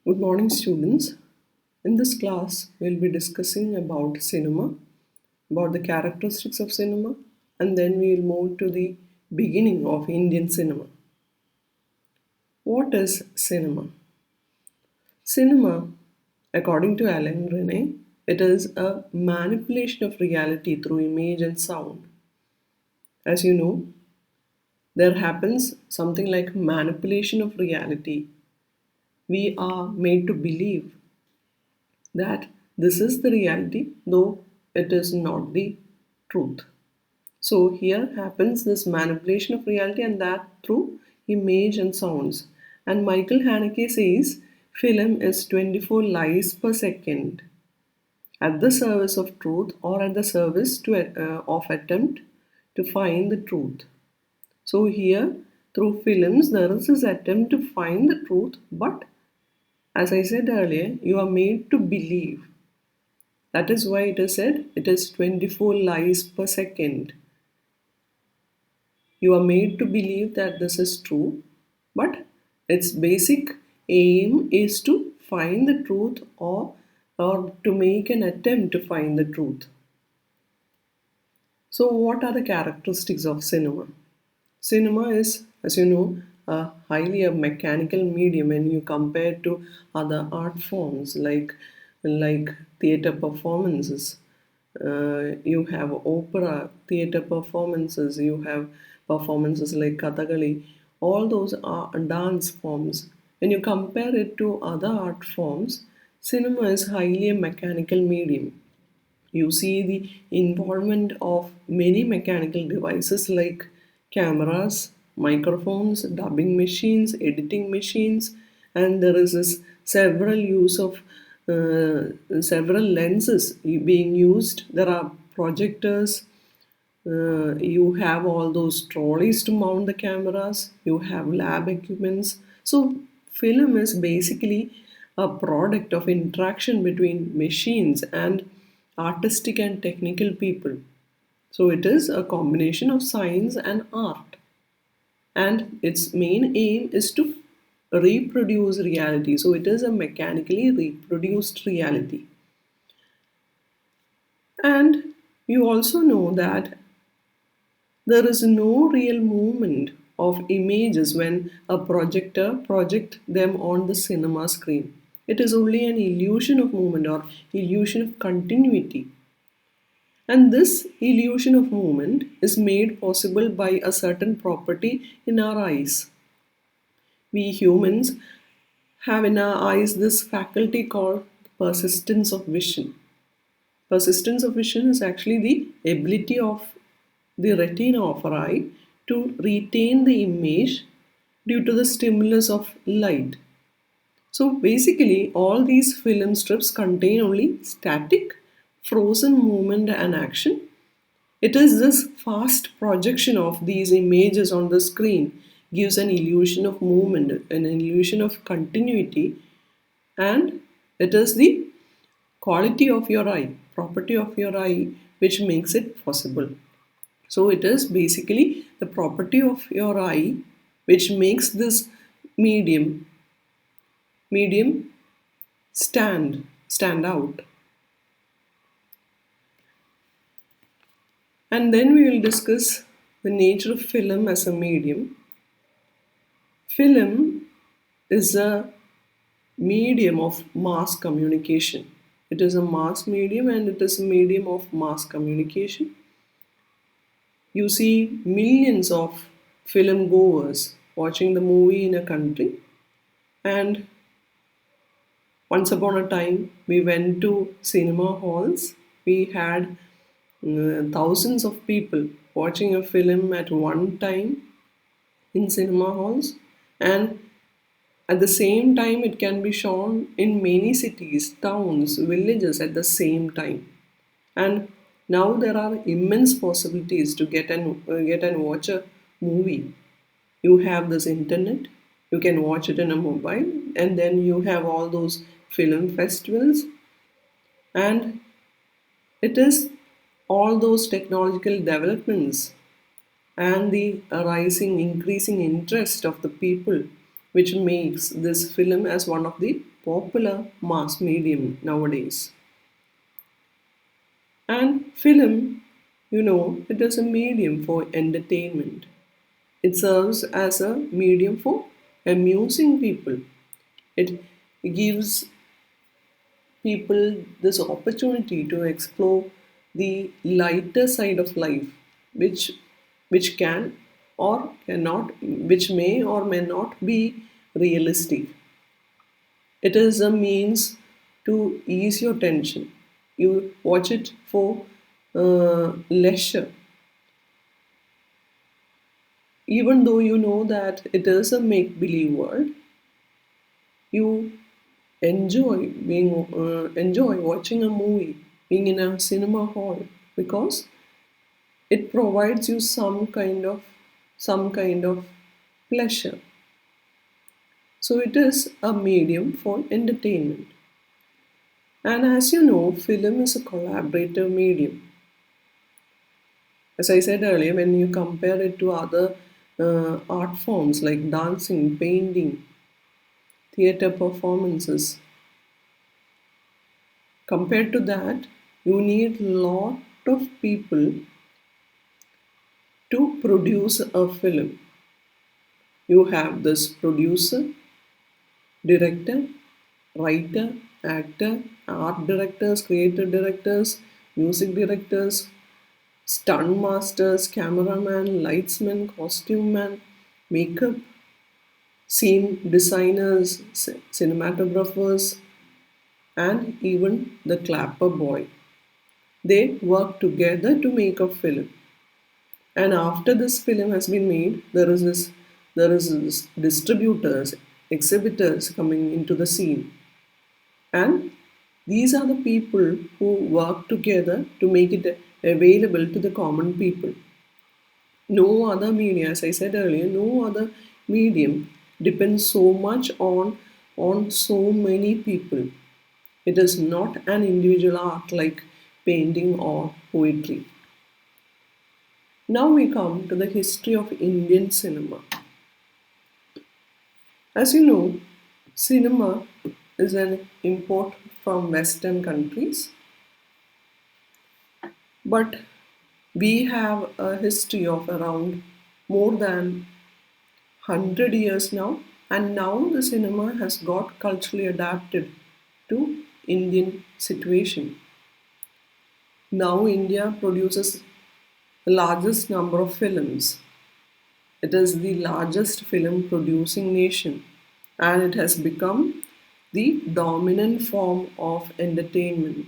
Good morning, students. In this class, we'll be discussing about cinema, about the characteristics of cinema, and then we'll move to the beginning of Indian cinema. What is cinema? Cinema, according to Alain Rene, it is a manipulation of reality through image and sound. As you know, there happens something like manipulation of reality. We are made to believe that this is the reality, though it is not the truth. So here happens this manipulation of reality, and that through image and sounds. And Michael Haneke says film is 24 lies per second at the service of truth or at the service of attempt to find the truth. So here through films there is this attempt to find the truth, but as I said earlier, you are made to believe. That is why it is said it is 24 lies per second. You are made to believe that this is true, but its basic aim is to find the truth or to make an attempt to find the truth. So, what are the characteristics of cinema? Cinema is, as you know, a highly a mechanical medium when you compare to other art forms like theater performances. You have opera, theater performances. You have performances like Kathakali. All those are dance forms. When you compare it to other art forms, cinema is highly a mechanical medium. You see the involvement of many mechanical devices like cameras, microphones, dubbing machines, editing machines, and there is this several use of several lenses being used. There are projectors. You have all those trolleys to mount the cameras. You have lab equipments. So film is basically a product of interaction between machines and artistic and technical people. So it is a combination of science and art. And its main aim is to reproduce reality. So it is a mechanically reproduced reality. And you also know that there is no real movement of images when a projector projects them on the cinema screen. It is only an illusion of movement or illusion of continuity. And this illusion of movement is made possible by a certain property in our eyes. We humans have in our eyes this faculty called persistence of vision. Persistence of vision is actually the ability of the retina of our eye to retain the image due to the stimulus of light. So basically, all these film strips contain only static, frozen movement and action. It is this fast projection of these images on the screen gives an illusion of movement, an illusion of continuity, and it is the quality of your eye, property of your eye, which makes it possible. So it is basically the property of your eye which makes this medium medium stand out. And then we will discuss the nature of film as a medium. Film is a medium of mass communication. It is a mass medium and it is a medium of mass communication. You see millions of film goers watching the movie in a country, and once upon a time we went to cinema halls. We had thousands of people watching a film at one time in cinema halls, and at the same time it can be shown in many cities, towns, villages at the same time. And now there are immense possibilities to get and watch a movie. You have this internet, you can watch it in a mobile, and then you have all those film festivals, and it is all those technological developments and the rising increasing interest of the people which makes this film as one of the popular mass medium nowadays. And film, it is a medium for entertainment. It serves as a medium for amusing people. It gives people this opportunity to explore the lighter side of life, which which can or cannot, which may or may not be realistic. It is a means to ease your tension. You watch it for leisure, even though you know that it is a make believe world. You enjoy watching a movie, being in a cinema hall, because it provides you some kind of pleasure. So it is a medium for entertainment. And as you know, film is a collaborative medium. As I said earlier, when you compare it to other art forms like dancing, painting, theater performances, compared to that, you need lot of people to produce a film. You have this producer, director, writer, actor, art directors, creative directors, music directors, stunt masters, cameraman, lightsman, costume man, makeup, scene designers, cinematographers, and even the clapper boy. They work together to make a film. And after this film has been made, there is this distributors, exhibitors coming into the scene. And these are the people who work together to make it available to the common people. No other medium, as I said earlier, no other medium depends so much on so many people. It is not an individual art like painting or poetry. Now we come to the history of Indian cinema. As you know, cinema is an import from Western countries, but we have a history of around more than 100 years now, and now the cinema has got culturally adapted to Indian situation. Now India produces the largest number of films. It is the largest film producing nation, and it has become the dominant form of entertainment.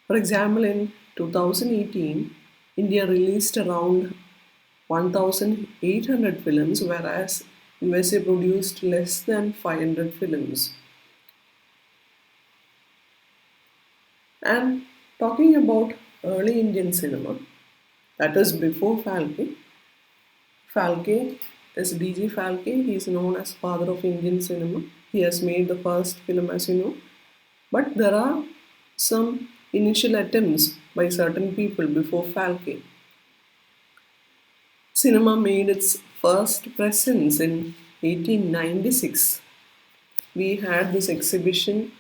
For example, in 2018, India released around 1,800 films, whereas USA produced less than 500 films. And talking about early Indian cinema, that is before Phalke. Phalke is D.G. Phalke. He is known as father of Indian cinema. He has made the first film, as you know. But there are some initial attempts by certain people before Phalke. Cinema made its first presence in 1896. We had this exhibition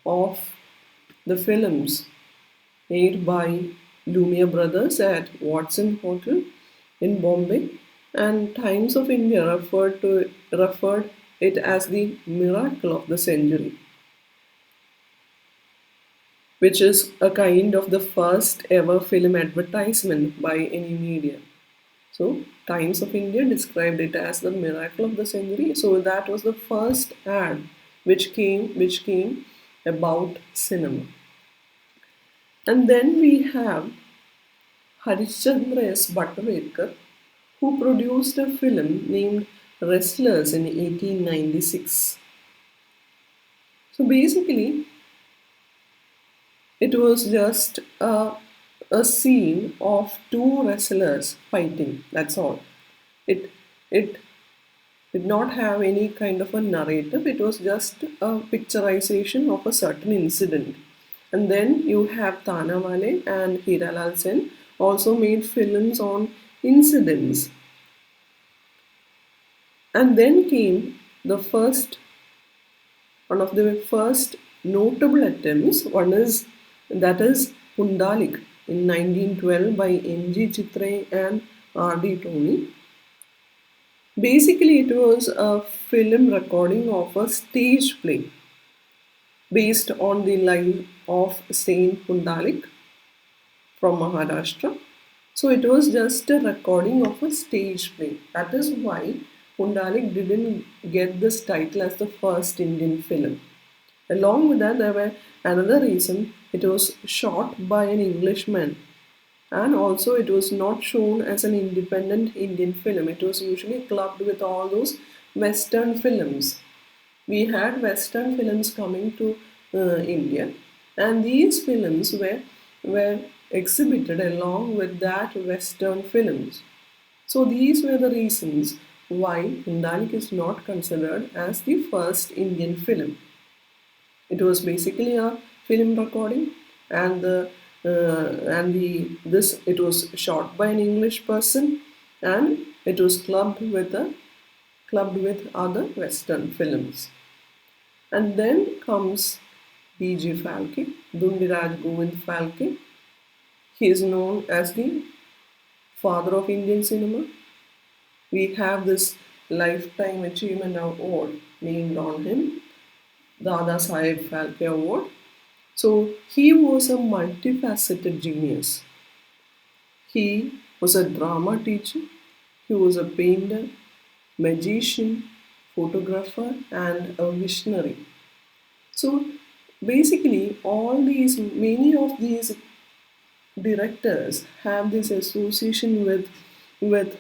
of the films made by Lumiere Brothers at Watson Hotel in Bombay, and Times of India referred it as the miracle of the century, which is a kind of the first ever film advertisement by any media. So, Times of India described it as the miracle of the century. So that was the first ad which came about cinema. And then we have Harishchandra S. Bhattacharya, who produced a film named Wrestlers in 1896. So basically, it was just a scene of two wrestlers fighting. That's all. It did not have any kind of a narrative. It was just a picturization of a certain incident. And then you have Tana Wale and Hiralal Sen also made films on incidents. And then came the first one of the first notable attempts. One is that is Pundalik in 1912 by N.G. Chitray and R.D. Tony. Basically, it was a film recording of a stage play based on the life of Saint Pundalik from Maharashtra. So it was just a recording of a stage play. That is why Pundalik didn't get this title as the first Indian film. Along with that, there were another reason it was shot by an Englishman, and also it was not shown as an independent Indian film. It was usually clubbed with all those Western films. We had Western films coming to India, and these films were exhibited along with that Western films. So these were the reasons why Hindalik is not considered as the first Indian film. It was basically a film recording, and the this it was shot by an English person, and it was clubbed with other Western films. And then comes B.G. Phalke, Dundiraj Govind Phalke. He is known as the father of Indian cinema. We have this Lifetime Achievement Award named on him, Dada Saheb Phalke Award. So he was a multifaceted genius. He was a drama teacher, he was a painter, magician, photographer, and a visionary. So basically, many of these directors have this association with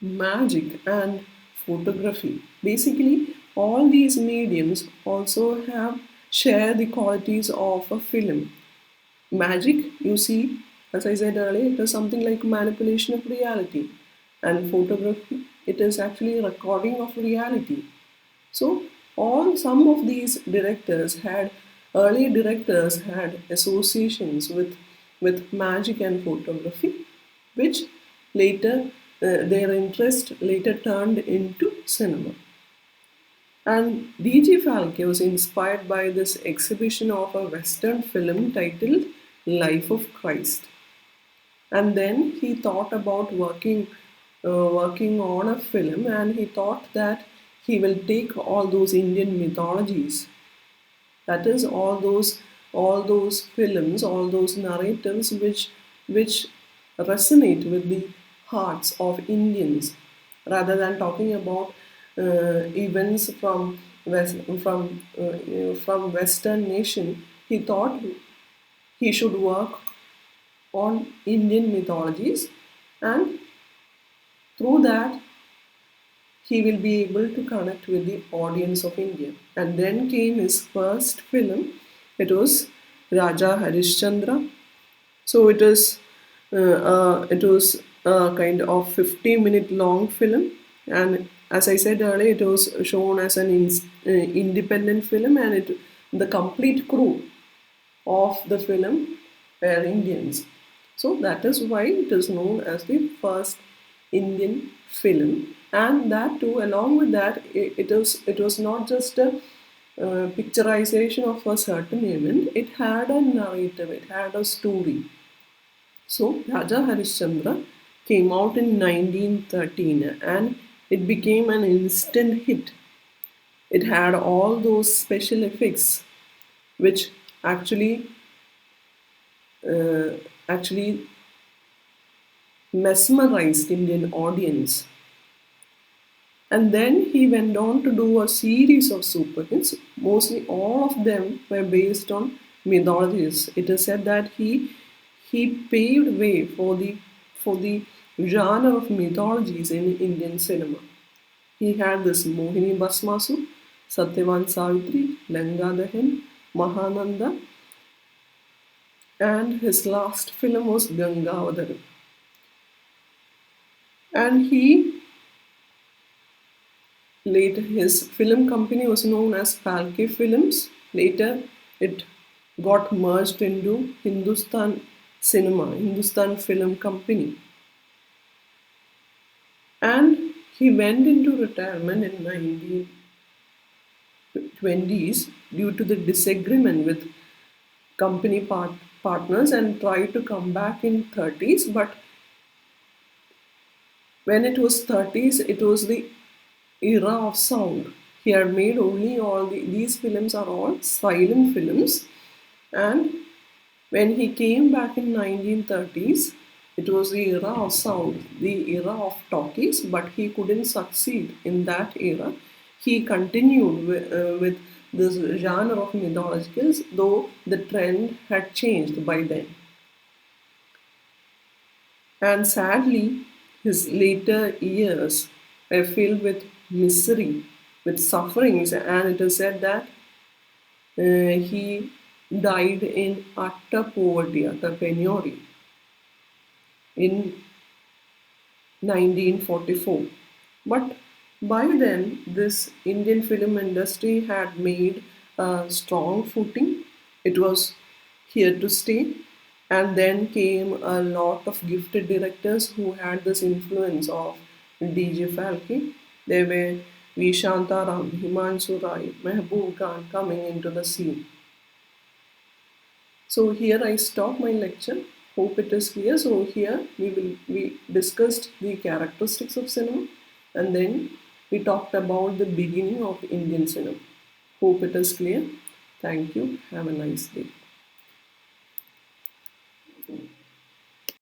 magic and photography. Basically, all these mediums also have share the qualities of a film. Magic, you see, as I said earlier, it is something like manipulation of reality, and photography, it is actually recording of reality. So all some of these early directors had associations with magic and photography, which later their interest later turned into cinema. And D.G. Phalke was inspired by this exhibition of a Western film titled Life of Christ. And then he thought about working on a film, and he thought that he will take all those Indian mythologies, that is all those films, all those narratives which resonate with the hearts of Indians, rather than talking about events from Western nation. He thought he should work on Indian mythologies, and through that he will be able to connect with the audience of India. And then came his first film. It was Raja Harishchandra. So it was a kind of 50-minute long film, and as I said earlier, it was shown as an independent film, and the complete crew of the film were Indians. So that is why it is known as the first Indian film. And that too, along with that, it was not just a picturization of a certain event. It had a narrative, it had a story. So Raja Harishchandra came out in 1913, and it became an instant hit. It had all those special effects which uh, actually mesmerized Indian audience. And then he went on to do a series of super hits. Mostly all of them were based on mythologies. It is said that he paved way for the genre of mythologies in Indian cinema. He had this Mohini Basmasu, Satyavan Savitri, Langa Dahan, Mahananda, and his last film was Gangavadaram. And he later, his film company was known as Phalke Films. Later, it got merged into Hindustan Film Company. And he went into retirement in 20s due to the disagreement with company partners and tried to come back in 30s, but when it was 30s it was the era of sound. He had made only these films are all silent films, and when he came back in 1930s, it was the era of sound, the era of talkies, but he couldn't succeed in that era. He continued with this genre of mythologicals, though the trend had changed by then. And sadly, his later years were filled with misery, with sufferings, and it is said that he died in utter poverty, utter penury in 1944. But by then, this Indian film industry had made a strong footing. It was here to stay. And then came a lot of gifted directors who had this influence of DJ Phalke. There were V. Shantaram, Himanshu Rai, Mehboob Khan coming into the scene. So here I stop my lecture. Hope it is clear. So here we discussed the characteristics of cinema, and then we talked about the beginning of Indian cinema. Hope it is clear. Thank you. Have a nice day.